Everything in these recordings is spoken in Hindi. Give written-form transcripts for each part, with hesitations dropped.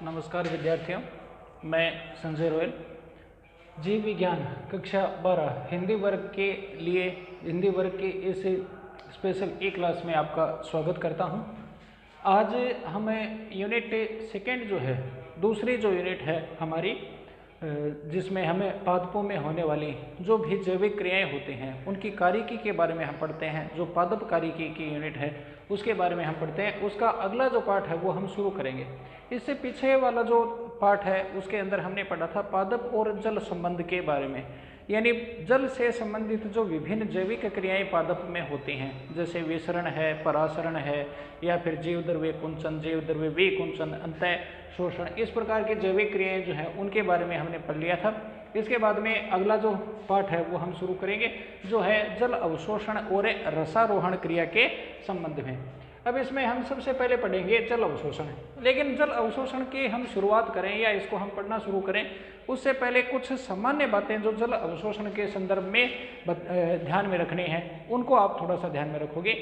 नमस्कार विद्यार्थियों, मैं संजय रोयल जीव विज्ञान कक्षा 12 हिंदी वर्ग के इस स्पेशल ई क्लास में आपका स्वागत करता हूं। आज हमें यूनिट सेकेंड जो है, दूसरी जो यूनिट है हमारी, जिसमें हमें पादपों में होने वाली जो भी जैविक क्रियाएं होती हैं उनकी कार्यकी के बारे में हम पढ़ते हैं। जो पादप कार्यकी की यूनिट है उसके बारे में हम पढ़ते हैं। उसका अगला जो पार्ट है वो हम शुरू करेंगे। इससे पीछे वाला जो पार्ट है उसके अंदर हमने पढ़ा था पादप और जल संबंध के बारे में, यानी जल से संबंधित जो विभिन्न जैविक क्रियाएं पादप में होती हैं, जैसे विसरण है, परासरण है, या फिर जीवद्रव्य कुंचन, जीवद्रव्य विकुंचन, अंतः शोषण, इस प्रकार की जैविक क्रियाएं जो हैं उनके बारे में हमने पढ़ लिया था। इसके बाद में अगला जो पार्ट है वो हम शुरू करेंगे, जो है जल अवशोषण और रसारोहण क्रिया के संबंध में। अब इसमें हम सबसे पहले पढ़ेंगे जल अवशोषण। लेकिन जल अवशोषण की हम शुरुआत करें या इसको हम पढ़ना शुरू करें उससे पहले कुछ सामान्य बातें जो जल अवशोषण के संदर्भ में ध्यान में रखनी है, उनको आप थोड़ा सा ध्यान में रखोगे।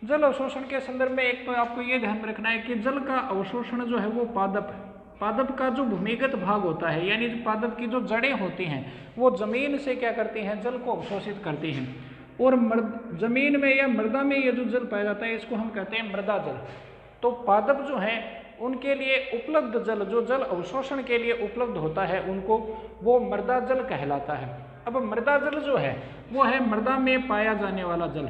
जल अवशोषण के संदर्भ में एक तो आपको ये ध्यान में रखना है कि जल का अवशोषण जो है वो पादप का जो भूमिगत भाग होता है, यानी पादप की जो जड़ें होती हैं वो जमीन से क्या करती हैं, जल को अवशोषित करती हैं। और जमीन में या मृदा में ये जो जल पाया जाता है इसको हम कहते हैं मृदा जल। तो पादप जो हैं उनके लिए उपलब्ध जल, जो जल अवशोषण के लिए उपलब्ध होता है उनको, वो मृदा जल कहलाता है। अब मृदा जल जो है वो है मृदा में पाया जाने वाला जल।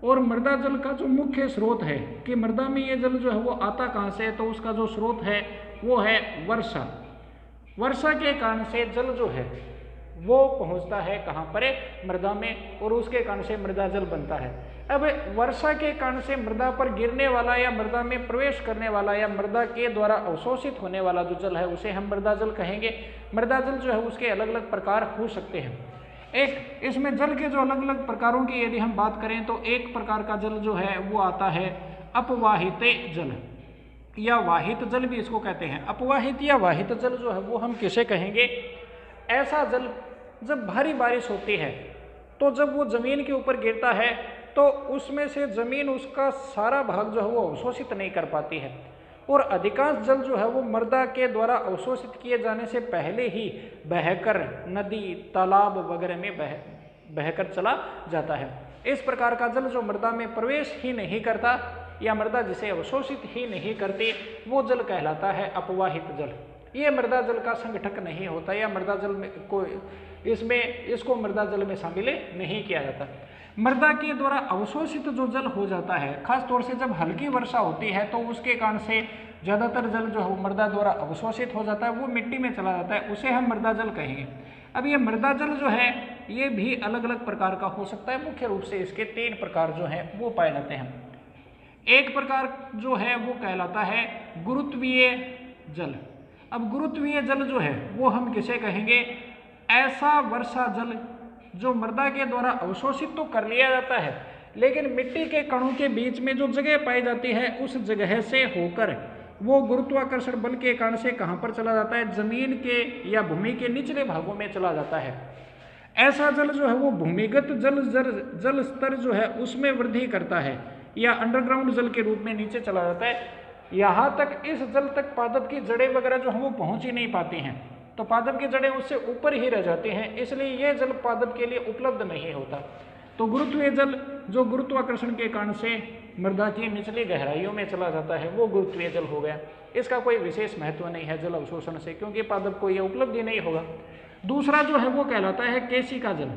और मृदा जल का जो मुख्य स्रोत है कि मृदा में ये जल जो है वो आता कहाँ से है, तो उसका जो स्रोत है वो है वर्षा। वर्षा के कारण से जल जो है वो पहुंचता है कहाँ पर, मृदा में, और उसके कारण से मृदा जल बनता है। अब वर्षा के कारण से मृदा पर गिरने वाला या मृदा में प्रवेश करने वाला या मृदा के द्वारा अवशोषित होने वाला जो जल है उसे हम मृदा जल कहेंगे। मृदा जल जो है उसके अलग अलग प्रकार हो सकते हैं। एक इसमें जल के जो अलग अलग प्रकारों की यदि हम बात करें तो एक प्रकार का जल जो है वो आता है अपवाहित जल, या वाहित जल भी इसको कहते हैं। अपवाहित या वाहित जल जो है वो हम किसे कहेंगे, ऐसा जल जब भारी बारिश होती है तो जब वो जमीन के ऊपर गिरता है तो उसमें से जमीन उसका सारा भाग जो है वो अवशोषित नहीं कर पाती है, और अधिकांश जल जो है वो मृदा के द्वारा अवशोषित किए जाने से पहले ही बहकर नदी, तालाब वगैरह में बहकर चला जाता है। इस प्रकार का जल जो मृदा में प्रवेश ही नहीं करता या मृदा जिसे अवशोषित ही नहीं करती, वो जल कहलाता है अपवाहित जल। ये मृदा जल का संगठक नहीं होता, या मृदा जल में इसको मृदा जल में शामिल नहीं किया जाता। मृदा के द्वारा अवशोषित जो जल हो जाता है, खास तौर से जब हल्की वर्षा होती है तो उसके कारण से ज़्यादातर जल जो है वो मृदा द्वारा अवशोषित हो जाता है, वो मिट्टी में चला जाता है, उसे हम मृदा जल कहेंगे। अब ये मृदा जल जो है ये भी अलग अलग प्रकार का हो सकता है। मुख्य रूप से इसके 3 प्रकार जो हैं वो पाए जाते हैं। एक प्रकार जो है वो कहलाता है गुरुत्वीय जल। अब गुरुत्वीय जल जो है वो हम किसे कहेंगे, ऐसा वर्षा जल जो मृदा के द्वारा अवशोषित तो कर लिया जाता है लेकिन मिट्टी के कणों के बीच में जो जगह पाई जाती है उस जगह से होकर वो गुरुत्वाकर्षण बल के कारण से कहाँ पर चला जाता है, जमीन के या भूमि के निचले भागों में चला जाता है। ऐसा जल जो है वो भूमिगत जल स्तर जो है उसमें वृद्धि करता है या अंडरग्राउंड जल के रूप में नीचे चला जाता है। यहाँ तक इस जल तक पादप की जड़ें वगैरह जो है वो पहुँच ही नहीं पाती हैं, तो पादप की जड़ें उससे ऊपर ही रह जाती हैं, इसलिए यह जल पादप के लिए उपलब्ध नहीं होता। तो गुरुत्वीय जल जो गुरुत्वाकर्षण के कारण से मृदा की निचली गहराइयों में चला जाता है वो गुरुत्वीय जल हो गया। इसका कोई विशेष महत्व नहीं है जल अवशोषण से, क्योंकि पादप को यह उपलब्धि नहीं होगा। दूसरा जो है वो कहलाता है केशिका जल।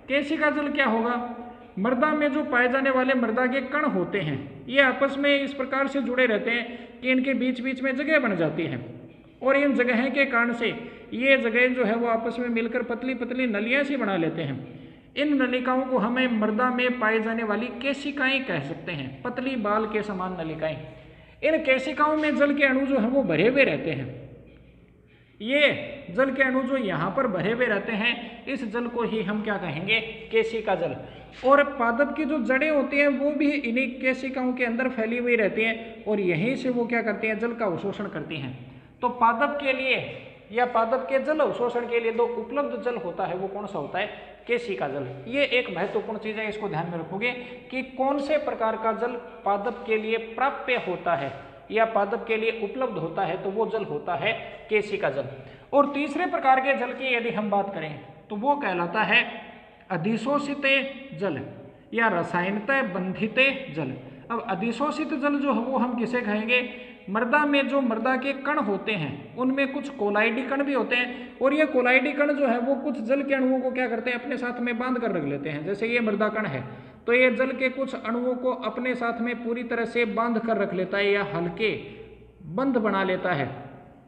केशिका जल क्या होगा, मृदा में जो पाए जाने वाले मृदा के कण होते हैं ये आपस में इस प्रकार से जुड़े रहते हैं कि इनके बीच बीच में जगह बन जाती हैं, और इन जगह के कारण से ये जगह जो है वो आपस में मिलकर पतली पतली नलियाँ सी बना लेते हैं। इन नलिकाओं को हमें मृदा में पाई जाने वाली केशिकाएं कह सकते हैं, पतली बाल के समान नलिकाएं। इन केशिकाओं में जल के अणु जो है वो भरे हुए रहते हैं। ये जल के अणु जो यहाँ पर भरे हुए रहते हैं इस जल को ही हम क्या कहेंगे, केशिका जल। और पादप की जो जड़ें होती हैं वो भी इन्हीं केशिकाओं के अंदर फैली हुई रहती हैं, और यहीं से वो क्या करती हैं, जल का अवशोषण करती हैं। तो पादप के लिए या पादप के जल अवशोषण के लिए जो उपलब्ध जल होता है वो कौन सा होता है, केशिका जल। ये एक महत्वपूर्ण चीज़ है, इसको ध्यान में रखोगे कि कौन से प्रकार का जल पादप के लिए प्राप्य होता है या पादप के लिए उपलब्ध होता है तो वो जल होता है केशिका जल। और तीसरे प्रकार के जल की यदि हम बात करें तो वो कहलाता है अधिशोषित जल या रसायनतः बंधित जल। अब अधिशोषित जल जो है वो हम किसे कहेंगे, मृदा में जो मृदा के कण होते हैं उनमें कुछ कोलाइडी कण भी होते हैं, और ये कोलाइडी कण जो है वो कुछ जल के अणुओं को क्या करते हैं, अपने साथ में बांध कर रख लेते हैं। जैसे ये मृदा कण है तो ये जल के कुछ अणुओं को अपने साथ में पूरी तरह से बांध कर रख लेता है या हल्के बंध बना लेता है।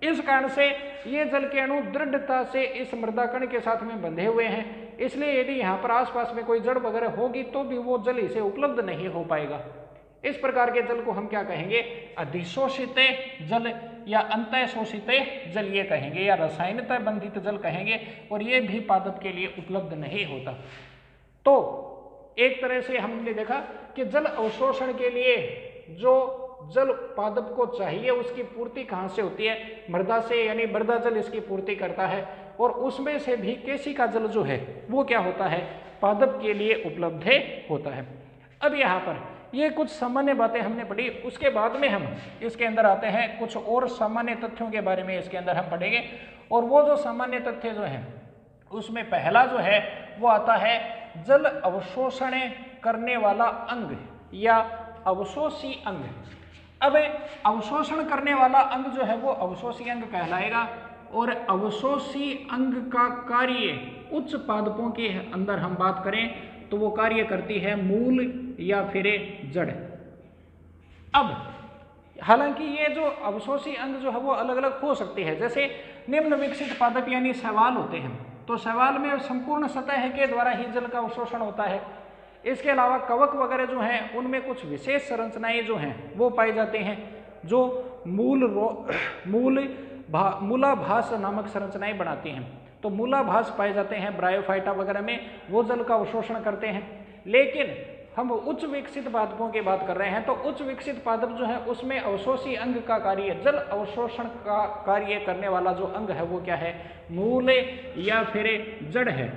इस कारण से ये जल के अणु दृढ़ता से इस मृदा कण के साथ में बंधे हुए हैं, इसलिए यदि यहाँ पर आसपास में कोई जड़ वगैरह होगी तो भी वो जल इसे उपलब्ध नहीं हो पाएगा। इस प्रकार के जल को हम क्या कहेंगे, अधिशोषित जल या अंतःशोषित जल ये कहेंगे, या रसायनतः बंधित जल कहेंगे, और ये भी पादप के लिए उपलब्ध नहीं होता। तो एक तरह से हमने देखा कि जल अवशोषण के लिए जो जल पादप को चाहिए उसकी पूर्ति कहाँ से होती है, मृदा से, यानी मृदा जल इसकी पूर्ति करता है, और उसमें से भी केशिका जल जो है वो क्या होता है, पादप के लिए उपलब्ध होता है। अब यहाँ पर ये कुछ सामान्य बातें हमने पढ़ी, उसके बाद में हम इसके अंदर आते हैं कुछ और सामान्य तथ्यों के बारे में इसके अंदर हम पढ़ेंगे। और वो जो सामान्य तथ्य जो है उसमें पहला जो है वो आता है जल अवशोषण करने वाला अंग या अवशोषी अंग। अब अवशोषण करने वाला अंग जो है वो अवशोषी अंग कहलाएगा, और अवशोषी अंग का कार्य उच्च पादपों के अंदर हम बात करें तो वो कार्य करती है मूल या फिर जड़। अब हालांकि ये जो अवशोषी अंग जो है वो अलग अलग हो सकती है, जैसे निम्न विकसित पादप यानी शैवाल होते हैं तो शैवाल में संपूर्ण सतह के द्वारा ही जल का अवशोषण होता है। इसके अलावा कवक वगैरह जो हैं उनमें कुछ विशेष संरचनाएं जो हैं वो पाई जाती हैं जो मूलाभास नामक संरचनाएं बनाती हैं। तो मूलाभास पाए जाते हैं ब्रायोफाइटा वगैरह में, वो जल का अवशोषण करते हैं। लेकिन हम उच्च विकसित पादपों की बात कर रहे हैं तो उच्च विकसित पादप जो है उसमें अवशोषी अंग का कार्य, जल अवशोषण का कार्य करने वाला जो अंग है वो क्या है, मूल या फिर जड़ है।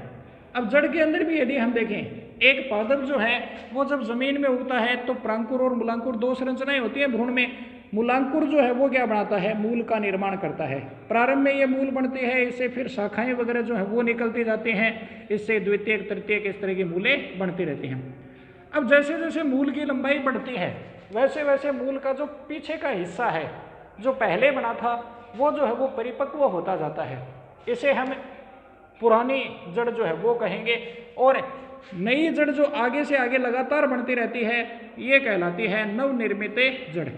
अब जड़ के अंदर भी यदि हम देखें, एक पादप जो है वो जब जमीन में उगता है तो प्रांकुर और मूलांकुर दो संरचनाएं होती है भ्रूण में। मूलांकुर जो है वो क्या बनाता है, मूल का निर्माण करता है। प्रारंभ में ये मूल बनती है, इससे फिर शाखाएं वगैरह जो है वो निकलती जाती हैं, इससे द्वितीयक तृतीयक इस तरह की मूलें बनती रहती हैं। अब जैसे जैसे मूल की लंबाई बढ़ती है वैसे वैसे मूल का जो पीछे का हिस्सा है जो पहले बना था वो जो है वो परिपक्व होता जाता है। इसे हम पुरानी जड़ जो है वो कहेंगे, और नई जड़ जो आगे से आगे लगातार बनती रहती है ये कहलाती है नवनिर्मित जड़।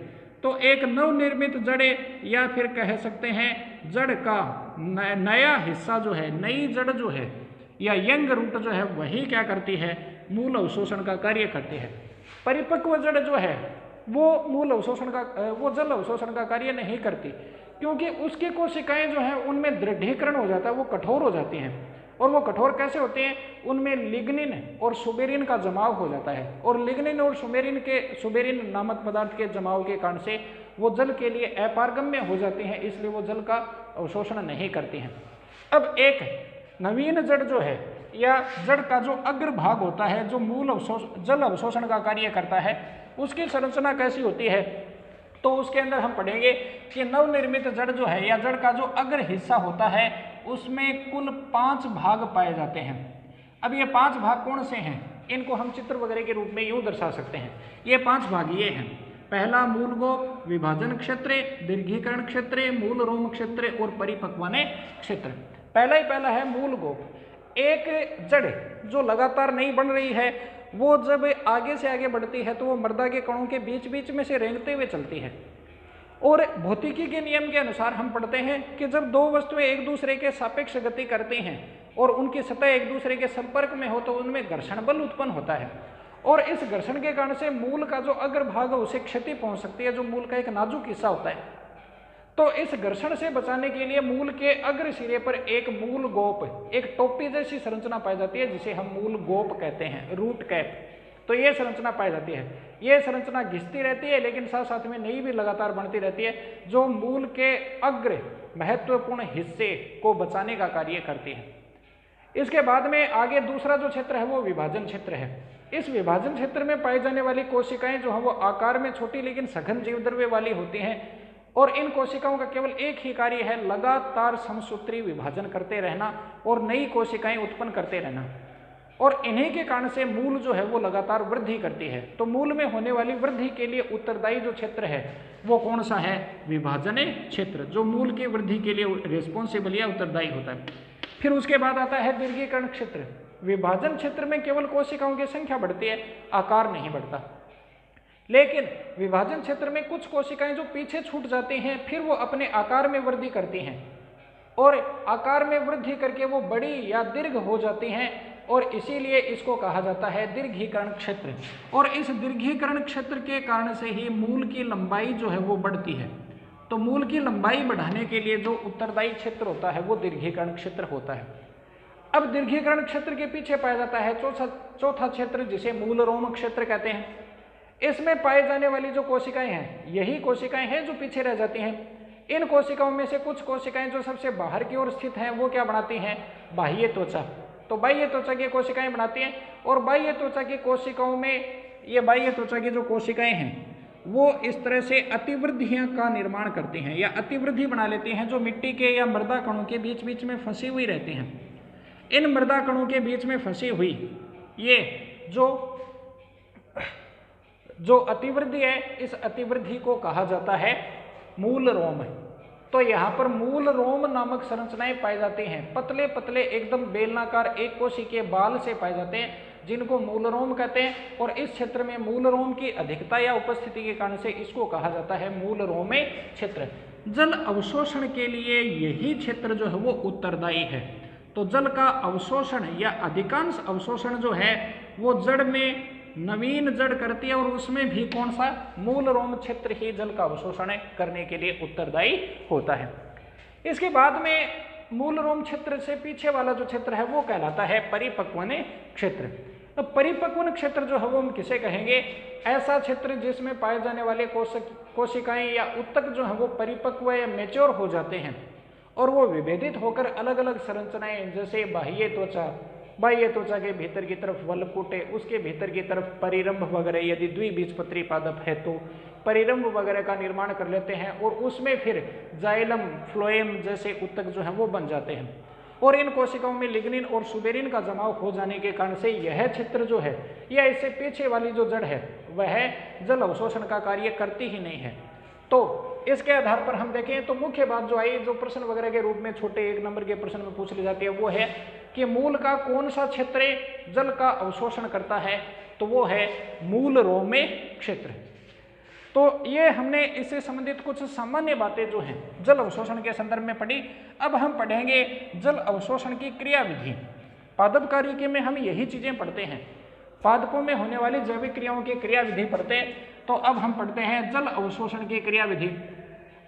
तो एक नवनिर्मित जड़ या फिर कह सकते हैं जड़ का नया हिस्सा जो है, नई जड़ जो है या यंग रूट जो है वही क्या करती है, मूल अवशोषण का कार्य करती है। परिपक्व जड़ जो है वो मूल अवशोषण का वो जल अवशोषण का कार्य नहीं करती, क्योंकि उसकी कोशिकाएं जो हैं उनमें दृढ़ीकरण हो जाता है, वो कठोर हो जाती हैं। और वो कठोर कैसे होते हैं, उनमें लिग्निन और सुबेरिन का जमाव हो जाता है, और लिग्निन और सुबेरिन नामक पदार्थ के जमाव के कारण से वो जल के लिए अपारगम्य हो जाती हैं, इसलिए वो जल का अवशोषण नहीं करती हैं। अब एक नवीन जड़ जो है या जड़ का जो अग्र भाग होता है जो जल अवशोषण का कार्य करता है, उसकी संरचना कैसी होती है, तो उसके अंदर हम पढ़ेंगे कि नवनिर्मित जड़ जो है या जड़ का जो अग्र हिस्सा होता है उसमें कुल 5 भाग पाए जाते हैं। अब ये 5 भाग कौन से हैं, इनको हम चित्र वगैरह के रूप में यूं दर्शा सकते हैं। ये 5 भाग ये हैं, पहला मूल गोप, विभाजन क्षेत्र, दीर्घीकरण क्षेत्र, मूल रोम क्षेत्र और परिपक्वन क्षेत्र। पहला है मूल गोप। एक जड़ जो लगातार नहीं बन रही है वो जब आगे से आगे बढ़ती है तो वो मृदा के कणों के बीच बीच में से रेंगते हुए चलती है। और भौतिकी के नियम के अनुसार हम पढ़ते हैं कि जब दो वस्तुएं एक दूसरे के सापेक्ष गति करती हैं और उनकी सतह एक दूसरे के संपर्क में हो तो उनमें घर्षण बल उत्पन्न होता है, और इस घर्षण के कारण से मूल का जो अग्रभाग है उसे क्षति पहुंच सकती है, जो मूल का एक नाजुक हिस्सा होता है। तो इस घर्षण से बचाने के लिए मूल के अग्र सिरे पर एक मूल गोप, एक टोपी जैसी संरचना पाई जाती है जिसे हम मूल गोप कहते हैं, रूट कैप। तो ये संरचना पाई जाती है। ये संरचना घिसती रहती है लेकिन साथ साथ में नई भी लगातार बनती रहती है, जो मूल के अग्र महत्वपूर्ण हिस्से को बचाने का कार्य करती है। इसके बाद में आगे दूसरा जो क्षेत्र है वो विभाजन क्षेत्र है। इस विभाजन क्षेत्र में पाई जाने वाली कोशिकाएं जो है वो आकार में छोटी लेकिन सघन जीवद्रव्य वाली होती हैं और इन कोशिकाओं का केवल एक ही कार्य है लगातार समसूत्री विभाजन करते रहना और नई कोशिकाएं उत्पन्न करते रहना और इन्हीं के कारण से मूल जो है वो लगातार वृद्धि करती है। तो मूल में होने वाली वृद्धि के लिए उत्तरदायी जो क्षेत्र है वो कौन सा है? विभाजन क्षेत्र, जो मूल की वृद्धि के लिए रिस्पॉन्सिबल या उत्तरदायी होता है। फिर उसके बाद आता है दीर्घीकरण क्षेत्र। विभाजन क्षेत्र में केवल कोशिकाओं की संख्या बढ़ती है, आकार नहीं बढ़ता। लेकिन विभाजन क्षेत्र में कुछ कोशिकाएं जो पीछे छूट जाती हैं फिर वो अपने आकार में वृद्धि करती हैं और आकार में वृद्धि करके वो बड़ी या दीर्घ हो जाती हैं और इसीलिए इसको कहा जाता है दीर्घीकरण क्षेत्र। और इस दीर्घीकरण क्षेत्र के कारण से ही मूल की लंबाई जो है वो बढ़ती है। तो मूल की लंबाई बढ़ाने के लिए जो उत्तरदायी क्षेत्र होता है वो दीर्घीकरण क्षेत्र होता है। अब दीर्घीकरण क्षेत्र के पीछे पाया जाता है चौथा क्षेत्र जिसे मूल रोम क्षेत्र कहते हैं। इसमें पाई जाने वाली जो कोशिकाएं हैं यही कोशिकाएं हैं जो पीछे रह जाती हैं। इन कोशिकाओं में से कुछ कोशिकाएं जो सबसे बाहर की ओर स्थित हैं वो क्या बनाती हैं? बाह्य त्वचा। तो बाह्य त्वचा की कोशिकाएं बनाती हैं और बाह्य त्वचा की कोशिकाओं में ये बाह्य त्वचा की जो कोशिकाएं हैं वो इस तरह से अतिवृद्धियां का निर्माण करती हैं या अतिवृद्धि बना लेती हैं जो मिट्टी के या मृदा कणों के बीच बीच में फंसी हुई रहती हैं। इन मृदा कणों के बीच में फंसी हुई ये जो अतिवृद्धि है इस अतिवृद्धि को कहा जाता है मूल रोम। तो यहाँ पर मूल रोम नामक संरचनाएं पाई जाती हैं। पतले पतले एकदम बेलनाकार एक कोशिकीय बाल से पाए जाते हैं जिनको मूल रोम कहते हैं और इस क्षेत्र में मूल रोम की अधिकता या उपस्थिति के कारण से इसको कहा जाता है मूल रोमे क्षेत्र। जल अवशोषण के लिए यही क्षेत्र जो है वो उत्तरदायी है। तो जल का अवशोषण या अधिकांश अवशोषण जो है वो जड़ में नवीन जड़ करती है और उसमें भी कौन सा? मूल रोम क्षेत्र ही जल का अवशोषण करने के लिए उत्तरदायी होता है। इसके बाद में मूल रोम क्षेत्र से पीछे वाला जो क्षेत्र है वो कहलाता है परिपक्वन क्षेत्र। तो परिपक्वन क्षेत्र जो है वो हम किसे कहेंगे? ऐसा क्षेत्र जिसमें पाए जाने वाले कोशिकाएं या उत्तक जो है वो परिपक्व या मैच्योर हो जाते हैं और वो विभेदित होकर अलग अलग संरचनाएं जैसे बाह्य त्वचा के भीतर की तरफ वल्कुटे, उसके भीतर की तरफ परिरंभ वगैरह, यदि द्विबीजपत्री पादप है तो परिरंभ वगैरह का निर्माण कर लेते हैं और उसमें फिर जाइलम फ्लोएम जैसे उत्तक जो है वो बन जाते हैं। और इन कोशिकाओं में लिग्निन और सुबेरिन का जमाव हो जाने के कारण से यह क्षेत्र जो है या इससे पीछे वाली जो जड़ है वह जल अवशोषण का कार्य करती ही नहीं है। तो इसके आधार पर हम देखें तो मुख्य बात जो आई जो प्रश्न वगैरह के रूप में छोटे 1 नंबर के प्रश्न में पूछ ली जाती है वो है कि मूल का कौन सा क्षेत्र जल का अवशोषण करता है? तो वो है मूल रोमे क्षेत्र। तो ये हमने इससे संबंधित कुछ सामान्य बातें जो हैं जल अवशोषण के संदर्भ में पढ़ी। अब हम पढ़ेंगे जल अवशोषण की क्रियाविधि। पादप कार्य में हम यही चीजें पढ़ते हैं, पादपों में होने वाली जैविक क्रियाओं की क्रियाविधि पढ़ते हैं। तो अब हम पढ़ते हैं जल अवशोषण की क्रियाविधि।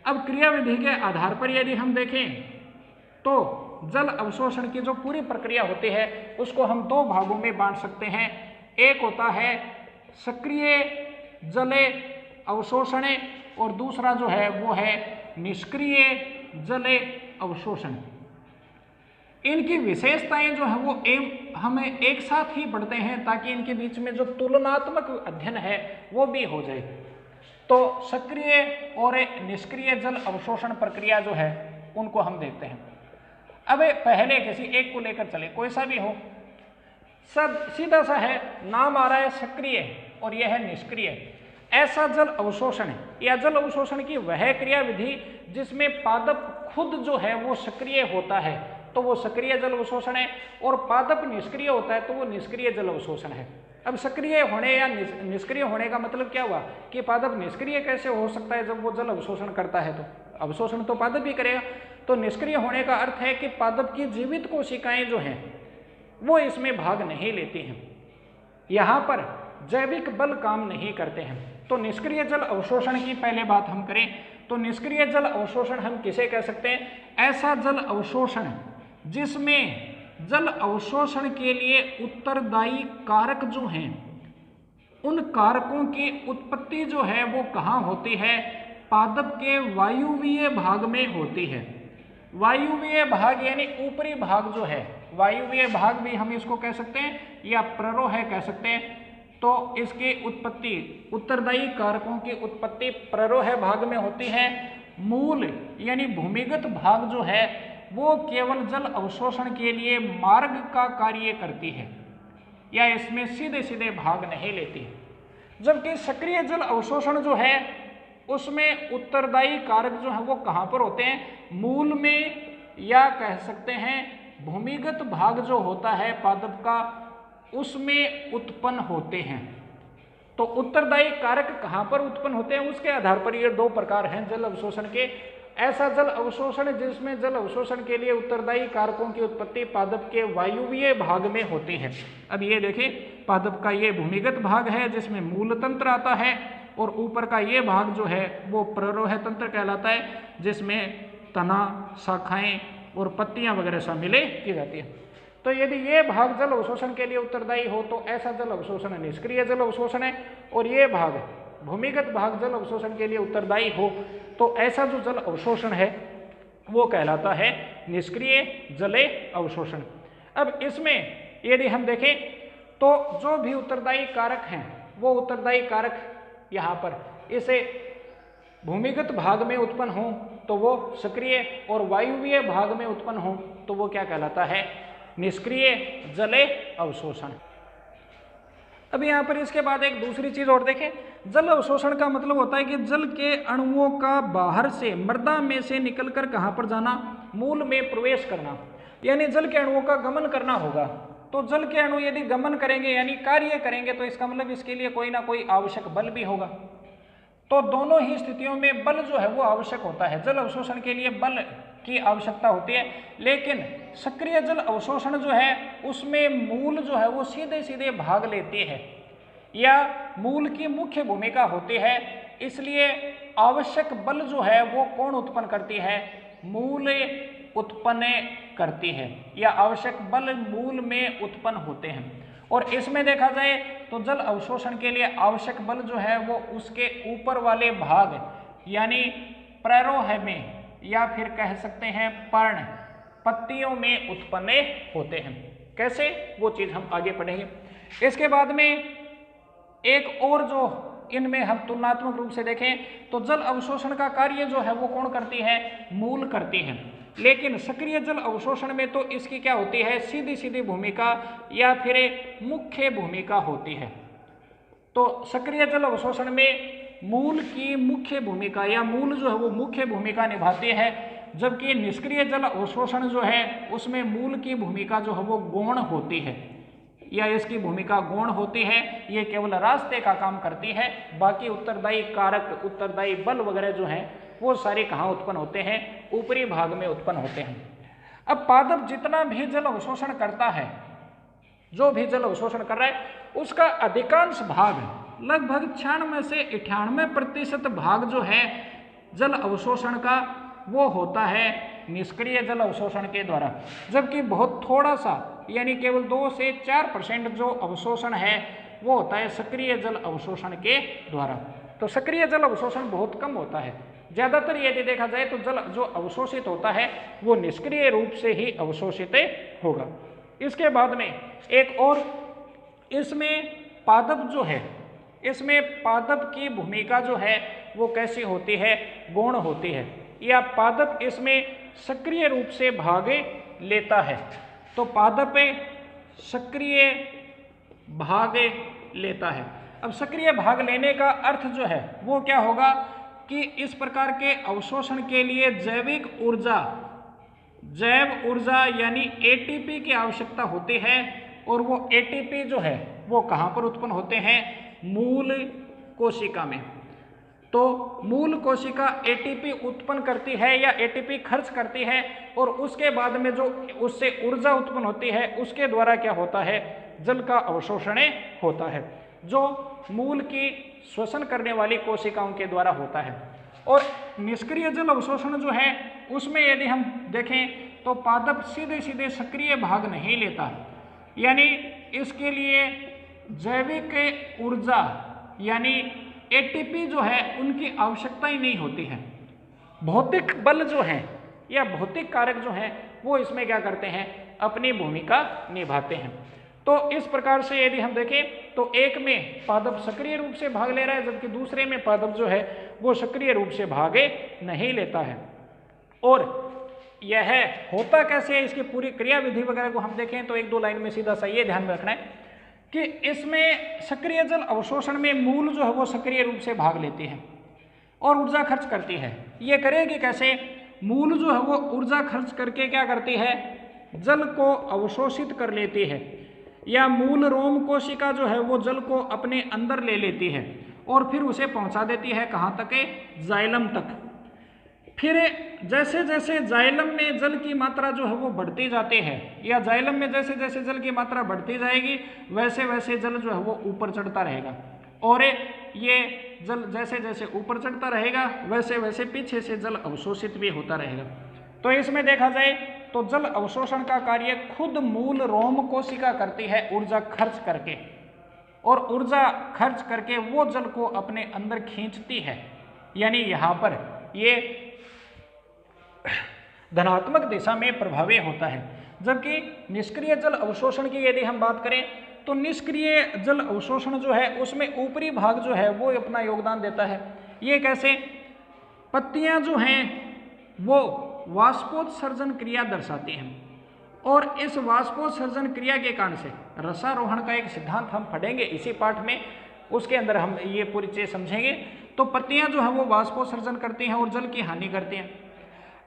अब क्रियाविधि के आधार पर यदि हम देखें तो जल अवशोषण की जो पूरी प्रक्रिया होती है उसको हम 2 भागों में बांट सकते हैं। एक होता है सक्रिय जल अवशोषण और दूसरा जो है वो है निष्क्रिय जल अवशोषण। इनकी विशेषताएं जो है वो हमें एक साथ ही पढ़ते हैं ताकि इनके बीच में जो तुलनात्मक अध्ययन है वो भी हो जाए। तो सक्रिय और निष्क्रिय जल अवशोषण प्रक्रिया जो है उनको हम देखते हैं। अब पहले किसी एक को लेकर चले, कोई सा भी हो, सब सीधा सा है, नाम आ रहा है सक्रिय और यह है निष्क्रिय। ऐसा जल अवशोषण या जल अवशोषण की वह क्रियाविधि जिसमें पादप खुद जो है वो सक्रिय होता है तो वो सक्रिय जल अवशोषण है और पादप निष्क्रिय होता है तो वो निष्क्रिय जल अवशोषण है। अब सक्रिय होने या निष्क्रिय होने का मतलब क्या हुआ कि पादप निष्क्रिय कैसे हो सकता है जब वो जल अवशोषण करता है? तो अवशोषण तो पादप ही करेगा। तो निष्क्रिय होने का अर्थ है कि पादप की जीवित कोशिकाएं जो हैं वो इसमें भाग नहीं लेती हैं, यहाँ पर जैविक बल काम नहीं करते हैं। तो निष्क्रिय जल अवशोषण की पहले बात हम करें तो निष्क्रिय जल अवशोषण हम किसे कह सकते हैं? ऐसा जल अवशोषण जिसमें जल अवशोषण के लिए उत्तरदायी कारक जो हैं उन कारकों की उत्पत्ति जो है वो कहाँ होती है? पादप के वायुवीय भाग में होती है। वायुवीय भाग यानी ऊपरी भाग जो है, वायुवीय भाग भी हम इसको कह सकते हैं या प्ररोह कह सकते हैं। तो इसकी उत्पत्ति, उत्तरदायी कारकों की उत्पत्ति प्ररोह भाग में होती है। मूल यानी भूमिगत भाग जो है वो केवल जल अवशोषण के लिए मार्ग का कार्य करती है या इसमें सीधे सीधे भाग नहीं लेती है। जबकि सक्रिय जल अवशोषण जो है उसमें उत्तरदायी कारक जो है वो कहाँ पर होते हैं, मूल में, या कह सकते हैं भूमिगत भाग जो होता है पादप का उसमें उत्पन्न होते हैं। तो उत्तरदायी कारक कहाँ पर उत्पन्न होते हैं उसके आधार पर ये दो प्रकार हैं जल अवशोषण के। ऐसा जल अवशोषण जिसमें जल अवशोषण के लिए उत्तरदायी कारकों की उत्पत्ति पादप के वायुवीय भाग में होती है। अब ये देखिए, पादप का ये भूमिगत भाग है जिसमें मूल तंत्र आता है, और ऊपर का ये भाग जो है वो प्ररोह तंत्र कहलाता है जिसमें तना, शाखाएं और पत्तियां वगैरह शामिल की जाती है। तो यदि ये भाग जल अवशोषण के लिए उत्तरदायी हो तो ऐसा जल अवशोषण निष्क्रिय जल अवशोषण है, और ये भाग भूमिगत भाग जल अवशोषण के लिए उत्तरदायी हो तो ऐसा जो जल अवशोषण है वो कहलाता है निष्क्रिय जले अवशोषण। अब इसमें यदि हम देखें तो जो भी उत्तरदायी कारक हैं वो उत्तरदायी कारक यहाँ पर इसे भूमिगत भाग में उत्पन्न हो तो वो सक्रिय, और वायुवीय भाग में उत्पन्न हो तो वो क्या कहलाता है, निष्क्रिय जले अवशोषण। अब यहाँ पर इसके बाद एक दूसरी चीज और देखें, जल अवशोषण का मतलब होता है कि जल के अणुओं का बाहर से मृदा में से निकलकर कहाँ पर जाना, मूल में प्रवेश करना, यानी जल के अणुओं का गमन करना होगा। तो जल के अणु यदि गमन करेंगे यानी कार्य करेंगे तो इसका मतलब इसके लिए कोई ना कोई आवश्यक बल भी होगा। तो दोनों ही स्थितियों में बल जो है वो आवश्यक होता है। जल अवशोषण के लिए बल की आवश्यकता होती है, लेकिन सक्रिय जल अवशोषण जो है उसमें मूल जो है वो सीधे सीधे भाग लेती है या मूल की मुख्य भूमिका होती है। इसलिए आवश्यक बल जो है वो कौन उत्पन्न करती है, मूल उत्पन्न करती है, या आवश्यक बल मूल में उत्पन्न होते हैं। और इसमें देखा जाए तो जल अवशोषण के लिए आवश्यक बल जो है वो उसके ऊपर वाले भाग यानी प्ररोह में या फिर कह सकते हैं पर्ण पत्तियों में उत्पन्न होते हैं। कैसे, वो चीज हम आगे पढ़ेंगे। इसके बाद में एक और जो इनमें हम तुलनात्मक रूप से देखें तो जल अवशोषण का कार्य जो है वो कौन करती है, मूल करती है। लेकिन सक्रिय जल अवशोषण में तो इसकी क्या होती है, सीधी सीधी भूमिका या फिर मुख्य भूमिका होती है। तो सक्रिय जल अवशोषण में मूल की मुख्य भूमिका या मूल जो है वो मुख्य भूमिका निभाती है, जबकि निष्क्रिय जल अवशोषण जो है उसमें मूल की भूमिका जो है वो गौण होती है या इसकी भूमिका गौण होती है। ये केवल रास्ते का काम करती है, बाकी उत्तरदायी कारक, उत्तरदायी बल वगैरह जो हैं वो सारे कहाँ उत्पन्न होते हैं, ऊपरी भाग में उत्पन्न होते हैं। अब पादप जितना भी जल अवशोषण करता है, जो भी जल अवशोषण कर रहा है उसका अधिकांश भाग लगभग 96 से 98% भाग जो है जल अवशोषण का वो होता है निष्क्रिय जल अवशोषण के द्वारा, जबकि बहुत थोड़ा सा यानी केवल 2 से 4% जो अवशोषण है वो होता है सक्रिय जल अवशोषण के द्वारा। तो सक्रिय जल अवशोषण बहुत कम होता है। ज्यादातर यदि देखा जाए तो जल जो अवशोषित होता है वो निष्क्रिय रूप से ही अवशोषित होगा। इसके बाद में एक और, इसमें पादप जो है, इसमें पादप की भूमिका जो है वो कैसी होती है, गौण होती है, या पादप इसमें सक्रिय रूप से भाग लेता है। तो पादप सक्रिय भाग लेता है। अब सक्रिय भाग लेने का अर्थ जो है वो क्या होगा कि इस प्रकार के अवशोषण के लिए जैविक ऊर्जा, जैव ऊर्जा यानी एटीपी की आवश्यकता होती है, और वो एटीपी जो है वो कहाँ पर उत्पन्न होते हैं, मूल कोशिका में। तो मूल कोशिका एटीपी उत्पन्न करती है या एटीपी खर्च करती है, और उसके बाद में जो उससे ऊर्जा उत्पन्न होती है उसके द्वारा क्या होता है, जल का अवशोषण होता है, जो मूल की श्वसन करने वाली कोशिकाओं के द्वारा होता है। और निष्क्रिय जल अवशोषण जो है उसमें यदि हम देखें तो पादप सीधे सीधे सक्रिय भाग नहीं लेता, यानी इसके लिए जैविक ऊर्जा यानी एटीपी जो है उनकी आवश्यकता ही नहीं होती है। भौतिक बल जो है या भौतिक कारक जो हैं वो इसमें क्या करते हैं, अपनी भूमिका निभाते हैं। तो इस प्रकार से यदि हम देखें तो एक में पादप सक्रिय रूप से भाग ले रहा है, जबकि दूसरे में पादप जो है वो सक्रिय रूप से भाग नहीं लेता है। और यह होता कैसे है, इसकी पूरी क्रिया विधि वगैरह को हम देखें तो एक दो लाइन में सीधा सा ये ध्यान में रखना है कि इसमें सक्रिय जल अवशोषण में मूल जो है वो सक्रिय रूप से भाग लेती है और ऊर्जा खर्च करती है। ये करेगी कैसे? मूल जो है वो ऊर्जा खर्च करके क्या करती है, जल को अवशोषित कर लेती है, या मूल रोम कोशिका जो है वो जल को अपने अंदर ले लेती है और फिर उसे पहुंचा देती है कहाँ तक? जाइलम तक। फिर जैसे जैसे जाइलम में जल की मात्रा जो है वो बढ़ती जाती है, या जाइलम में जैसे जैसे जल की मात्रा बढ़ती जाएगी वैसे वैसे जल जो है वो ऊपर चढ़ता रहेगा, और ये जल जैसे जैसे ऊपर चढ़ता रहेगा वैसे वैसे पीछे से जल अवशोषित भी होता रहेगा। तो इसमें देखा जाए तो जल अवशोषण का कार्य खुद मूल रोम कोशिका करती है ऊर्जा खर्च करके, और ऊर्जा खर्च करके वो जल को अपने अंदर खींचती है, यानी यहाँ पर ये धनात्मक दिशा में प्रभावी होता है। जबकि निष्क्रिय जल अवशोषण की यदि हम बात करें तो निष्क्रिय जल अवशोषण जो है उसमें ऊपरी भाग जो है वो अपना योगदान देता है। ये कैसे? पत्तियां जो हैं वो वाष्पोत्सर्जन क्रिया दर्शाती हैं, और इस वाष्पोत्सर्जन क्रिया के कारण से रसारोहण का एक सिद्धांत हम पढ़ेंगे इसी पाठ में, उसके अंदर हम ये पूरी चीज समझेंगे। तो पत्तियां जो है वो वाष्पोत्सर्जन करती हैं और जल की हानि करती हैं।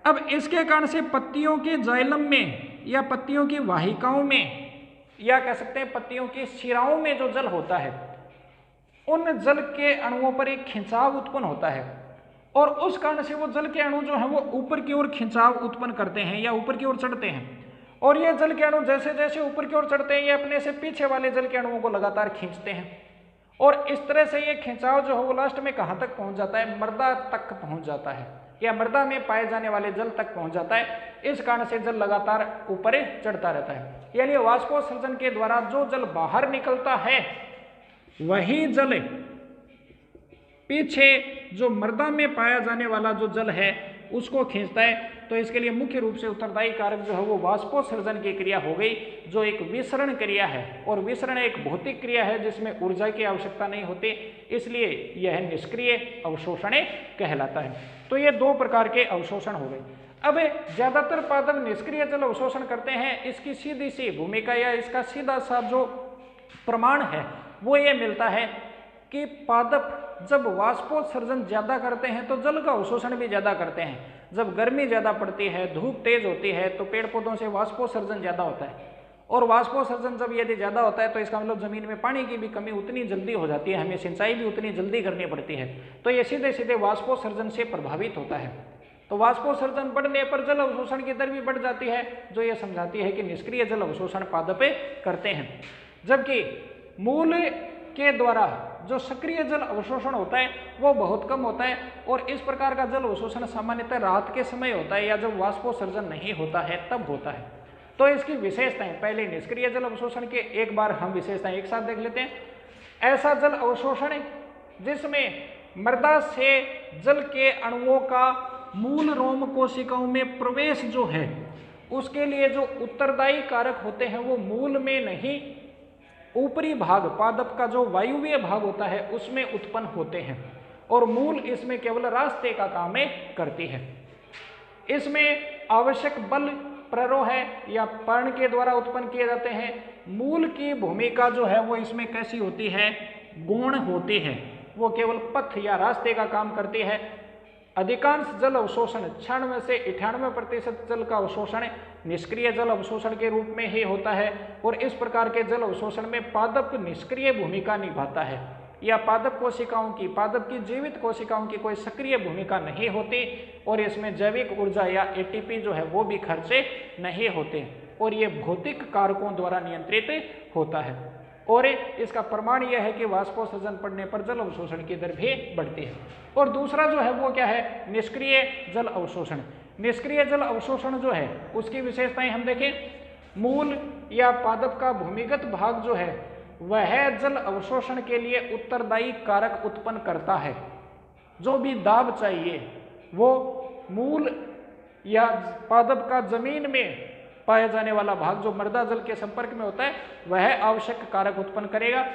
अब इसके कारण से पत्तियों के जाइलम में या पत्तियों की वाहिकाओं में, या कह सकते हैं पत्तियों की शिराओं में जो जल होता है उन जल के अणुओं पर एक खिंचाव उत्पन्न होता है, और उस कारण से वो जल के अणु जो है वो ऊपर की ओर खिंचाव उत्पन्न करते हैं या ऊपर की ओर चढ़ते हैं, और ये जल के अणु जैसे जैसे ऊपर की ओर चढ़ते हैं ये अपने से पीछे वाले जल के अणुओं को लगातार खींचते हैं, और इस तरह से ये खिंचाव जो है वो लास्ट में कहाँ तक पहुंच जाता है? मृदा तक पहुंच जाता है, या मृदा में पाए जाने वाले जल तक पहुंच जाता है। इस कारण से जल लगातार ऊपर चढ़ता रहता है। यानी वाष्पोत्सर्जन के द्वारा जो जल बाहर निकलता है वही जल पीछे जो मृदा में पाया जाने वाला जो जल है उसको खींचता है। तो इसके लिए मुख्य रूप से उत्तरदायी कारक जो है वो वाष्पोत्सर्जन की क्रिया हो गई, जो एक विसरण क्रिया है, और विसरण एक भौतिक क्रिया है जिसमें ऊर्जा की आवश्यकता नहीं होती, इसलिए यह निष्क्रिय अवशोषण कहलाता है। तो ये दो प्रकार के अवशोषण हो गए। अब ज्यादातर पादप निष्क्रिय जल अवशोषण करते हैं। इसकी सीधी सी भूमिका या इसका सीधा सा जो प्रमाण है वो ये मिलता है कि पादप जब वाष्पोत्सर्जन ज्यादा करते हैं तो जल का अवशोषण भी ज्यादा करते हैं। जब गर्मी ज्यादा पड़ती है, धूप तेज होती है, तो पेड़ पौधों से वाष्पोत्सर्जन ज्यादा होता है, और वाष्पोत्सर्जन जब यदि ज्यादा होता है तो इसका मतलब जमीन में पानी की भी कमी उतनी जल्दी हो जाती है, हमें सिंचाई भी उतनी जल्दी करनी पड़ती है। तो ये सीधे सीधे वाष्पोत्सर्जन से प्रभावित होता है। तो वाष्पोत्सर्जन बढ़ने पर जल अवशोषण की दर भी बढ़ जाती है, जो ये समझाती है कि निष्क्रिय जल अवशोषण पादप करते हैं। जबकि मूल के द्वारा जो सक्रिय जल अवशोषण होता है वो बहुत कम होता है, और इस प्रकार का जल अवशोषण सामान्यतः रात के समय होता है या जब वाष्पोत्सर्जन नहीं होता है तब होता है। तो इसकी विशेषताएं, पहले निष्क्रिय जल अवशोषण के एक बार हम विशेषताएं एक साथ देख लेते हैं। ऐसा जल अवशोषण जिसमें मृदा से जल के अणुओं का मूल रोम कोशिकाओं में प्रवेश जो है उसके लिए जो उत्तरदायी कारक होते हैं वो मूल में नहीं, ऊपरी भाग पादप का जो वायुवीय भाग होता है उसमें उत्पन्न होते हैं, और मूल इसमें केवल रास्ते का काम करती है। इसमें आवश्यक बल प्ररोह है या पर्ण के द्वारा उत्पन्न किए जाते हैं। मूल की भूमिका जो है वो इसमें कैसी होती है? गौण होती है, वो केवल पथ या रास्ते का काम करती है। अधिकांश जल अवशोषण 96 से 98% जल का अवशोषण निष्क्रिय जल अवशोषण के रूप में ही होता है, और इस प्रकार के जल अवशोषण में पादप निष्क्रिय भूमिका निभाता है, या पादप की जीवित कोशिकाओं की कोई सक्रिय भूमिका नहीं होती, और इसमें जैविक ऊर्जा या एटीपी जो है वो भी खर्चे नहीं होते, और ये भौतिक कारकों द्वारा नियंत्रित होता है। और इसका प्रमाण यह है कि वाष्पोत्सर्जन बढ़ने पर जल अवशोषण की दर भी बढ़ती है। और दूसरा जो है वो क्या है? निष्क्रिय जल अवशोषण। निष्क्रिय जल अवशोषण जो है उसकी विशेषताएं हम देखें। मूल या पादप का भूमिगत भाग जो है वह जल अवशोषण के लिए उत्तरदायी कारक उत्पन्न करता है। जो भी दाब चाहिए वो मूल या पादप का जमीन में पाया जाने वाला भाग जो मृदा जल के संपर्क में होता है वह आवश्यक कारक उत्पन्न करेगा।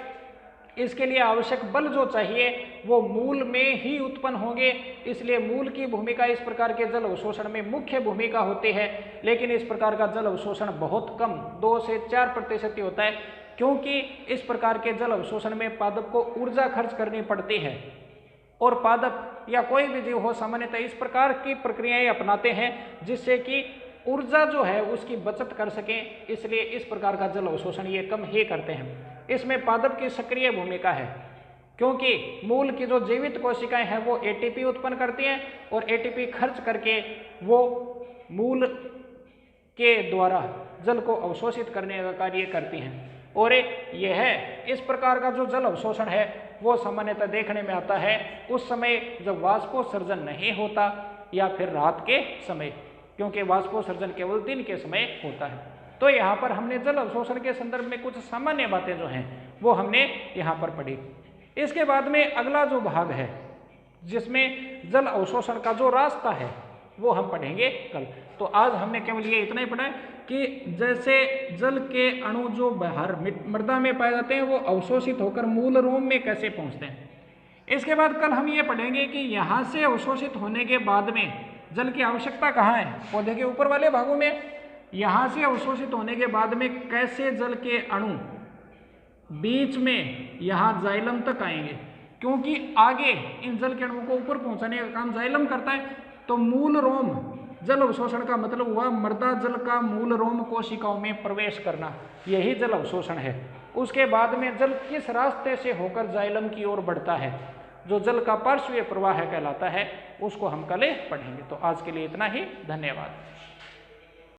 इसके लिए आवश्यक बल जो चाहिए वो मूल में ही उत्पन्न होंगे, इसलिए मूल की भूमिका इस प्रकार के जल अवशोषण में मुख्य भूमिका होती है। लेकिन इस प्रकार का जल अवशोषण बहुत कम 2 से 4% ही होता है, क्योंकि इस प्रकार के जल अवशोषण में पादप को ऊर्जा खर्च करनी पड़ती है और पादप या कोई भी जीव हो सामान्यतः इस प्रकार की प्रक्रियाएं अपनाते हैं जिससे कि ऊर्जा जो है उसकी बचत कर सकें, इसलिए इस प्रकार का जल अवशोषण ये कम ही करते हैं। इसमें पादप की सक्रिय भूमिका है, क्योंकि मूल की जो जीवित कोशिकाएं हैं वो एटीपी उत्पन्न करती हैं और एटीपी खर्च करके वो मूल के द्वारा जल को अवशोषित करने का कार्य करती हैं। और यह इस प्रकार का जो जल अवशोषण है वो सामान्यतः देखने में आता है उस समय जब वाष्पोत्सर्जन नहीं होता या फिर रात के समय, क्योंकि वाष्पोत्सर्जन केवल दिन के समय होता है। तो यहाँ पर हमने जल अवशोषण के संदर्भ में कुछ सामान्य बातें जो हैं वो हमने यहाँ पर पढ़ी। इसके बाद में अगला जो भाग है जिसमें जल अवशोषण का जो रास्ता है वो हम पढ़ेंगे कल। तो आज हमने केवल ये इतना ही पढ़ा है कि जैसे जल के अणु जो बाहर मृदा में पाए जाते हैं वो अवशोषित होकर मूल रोम में कैसे पहुँचते हैं। इसके बाद कल हम ये पढ़ेंगे कि यहाँ से अवशोषित होने के बाद में जल की आवश्यकता कहाँ है, पौधे के ऊपर वाले भागों में। यहाँ से अवशोषित होने के बाद में कैसे जल के अणु बीच में यहाँ जाइलम तक आएंगे, क्योंकि आगे इन जल के अणुओं को ऊपर पहुँचाने का काम जाइलम करता है। तो मूल रोम जल अवशोषण का मतलब हुआ मृदा जल का मूल रोम कोशिकाओं में प्रवेश करना, यही जल अवशोषण है। उसके बाद में जल किस रास्ते से होकर जाइलम की ओर बढ़ता है, जो जल का पार्श्वीय प्रवाह कहलाता है, उसको हम कल पढ़ेंगे। तो आज के लिए इतना ही, धन्यवाद।